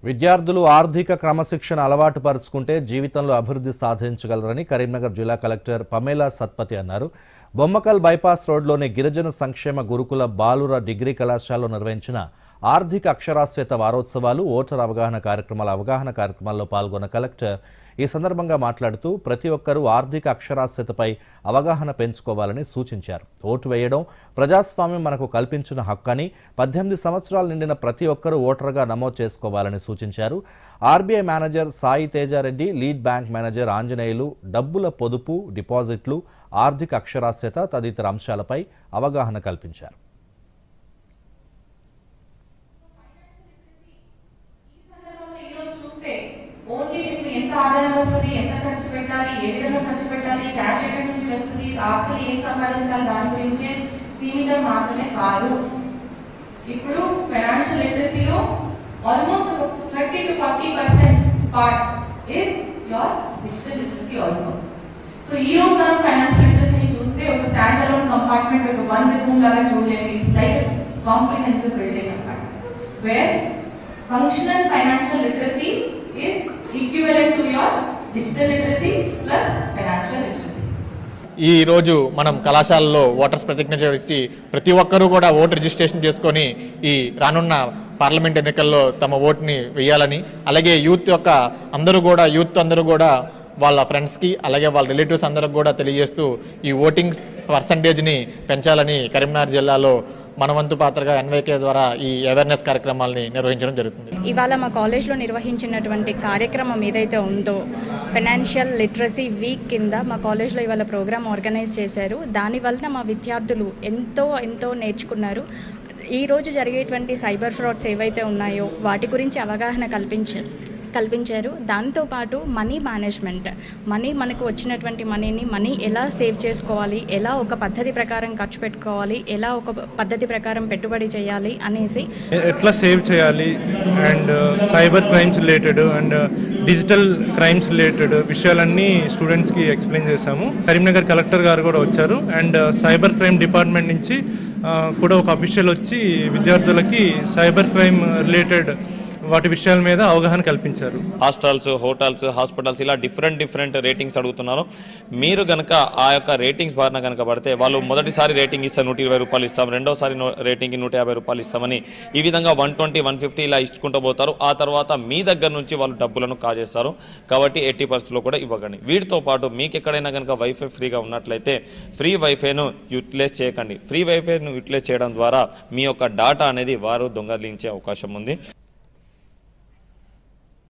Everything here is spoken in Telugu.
విద్యార్థులు ఆర్థిక క్రమశిక్షణ అలవాటు పరుచుకుంటే జీవితంలో అభివృద్ధి సాధించగలరని కరీంనగర్ జిల్లా కలెక్టర్ పమేలా సత్పతి అన్నారు. బొమ్మకల్ బైపాస్ రోడ్లోని గిరిజన సంక్షేమ గురుకుల బాలుర డిగ్రీ కళాశాలలో నిర్వహించిన ఆర్థిక అక్షరాస్యత వారోత్సవాలు ఓటర్ అవగాహన కార్యక్రమాల్లో పాల్గొన్న కలెక్టర్ ఈ సందర్భంగా మాట్లాడుతూ ప్రతి ఒక్కరూ ఆర్థిక అక్షరాస్యతపై అవగాహన పెంచుకోవాలని సూచించారు. ఓటు వేయడం ప్రజాస్వామ్యం మనకు కల్పించిన హక్కని 18 సంవత్సరాలు నిండిన ప్రతి ఒక్కరూ ఓటర్గా నమోదు చేసుకోవాలని సూచించారు. RBI manager Sai Teja Reddy, lead bank manager Anjaneyulu డబ్బుల పొదుపు, డిపాజిట్లు, ఆర్థిక అక్షరాస్యత తదితర అంశాలపై అవగాహన కల్పించారు. ఆదాయం వస్తుంది, ఎంత ఖర్చు పెట్టాలి, ఏ విధంగా ఖర్చు పెట్టాలి, క్యాష్ ఎక్కడి నుంచి వస్తుంది, ఆస్తులు ఏం సంపాదించాలి, దాని గురించే సీమితం మాత్రమే కాదు. ఇప్పుడు ఫైనాన్షియల్ లిటరసీలో almost 30 to 40% part is your digital literacy also. So ఈ రోజు మనం ఫైనాన్షియల్ లిటరసీని చూస్తే ఒక స్టాండ్ అలోన్ కంపార్ట్మెంట్, ఒక వన్ రూమ్ లాగా చూడలేము. ఇట్స్ లైక్ కాంప్రిహెన్సివ్ బిల్డింగ్ అన్నమాట, where functional financial literacy is equivalent to your digital literacy plus financial literacy. ఈ రోజు మనం కళాశాలలో ఓటర్స్ ప్రతిజ్ఞ చేసి ప్రతి ఒక్కరూ కూడా ఓటు రిజిస్ట్రేషన్ చేసుకొని ఈ రానున్న పార్లమెంట్ ఎన్నికల్లో తమ ఓటుని వేయాలని, అలాగే యూత్ అందరూ కూడా వాళ్ళ ఫ్రెండ్స్కి అలాగే వాళ్ళ రిలేటివ్స్ అందరికి కూడా తెలియజేస్తూ ఈ ఓటింగ్ పర్సంటేజ్ని పెంచాలని కరీంనగర్ జిల్లాలో మనవంతు పాత్రగా ఎన్వైకే ద్వారా ఈ అవేర్నెస్ కార్యక్రమాలని నిర్వహించడం జరుగుతుంది. ఇవాళ మా కాలేజ్లో నిర్వహించినటువంటి కార్యక్రమం ఏదైతే ఉందో ఫైనాన్షియల్ లిటరసీ వీక్ కింద మా కాలేజ్లో ఇవాళ ప్రోగ్రామ్ ఆర్గనైజ్ చేశారు. దానివల్ల మా విద్యార్థులు ఎంతో నేర్చుకున్నారు. ఈరోజు జరిగేటువంటి సైబర్ ఫ్రాడ్స్ ఏవైతే ఉన్నాయో వాటి గురించి అవగాహన కల్పించారు. దాంతోపాటు మనీ మేనేజ్మెంట్, మనకు వచ్చినటువంటి మనీ ఎలా సేవ్ చేసుకోవాలి, ఎలా ఒక పద్ధతి ప్రకారం ఖర్చు పెట్టుకోవాలి, ఎలా ఒక పద్ధతి ప్రకారం పెట్టుబడి చేయాలి అనేసి ఎట్లా సేవ్ చేయాలి and cyber crimes related and digital crimes related విషయాలన్నీ స్టూడెంట్స్కి ఎక్స్ప్లెయిన్ చేశాము. కరీంనగర్ కలెక్టర్ గారు కూడా వచ్చారు అండ్ సైబర్ క్రైమ్ డిపార్ట్మెంట్ నుంచి కూడా ఒక అఫీషియల్ వచ్చి విద్యార్థులకి సైబర్ క్రైమ్ రిలేటెడ్ వాటి విషయాల మీద అవగాహన కల్పించారు. హాస్టల్స్, హోటల్స్, హాస్పిటల్స్ ఇలా డిఫరెంట్ రేటింగ్స్ అడుగుతున్నారు. మీరు కనుక ఆ యొక్క రేటింగ్స్ బారిన కనుక పడితే వాళ్ళు మొదటిసారి రేటింగ్ ఇస్తే 120 రూపాయలు ఇస్తాం, రెండోసారి రేటింగ్కి 150 రూపాయలు ఇస్తామని ఈ విధంగా 120, 150 ఇలా ఇచ్చుకుంటూ పోతారు. ఆ తర్వాత మీ దగ్గర నుంచి వాళ్ళు డబ్బులను కాజేస్తారు. కాబట్టి 80% కూడా ఇవ్వకండి. వీటితో పాటు మీకు ఎక్కడైనా కనుక వైఫై ఫ్రీగా ఉన్నట్లయితే ఫ్రీ వైఫైను యూటిలైజ్ చేయకండి. ఫ్రీ వైఫైను యూటిలైజ్ చేయడం ద్వారా మీ యొక్క డాటా అనేది వారు దొంగలించే అవకాశం ఉంది.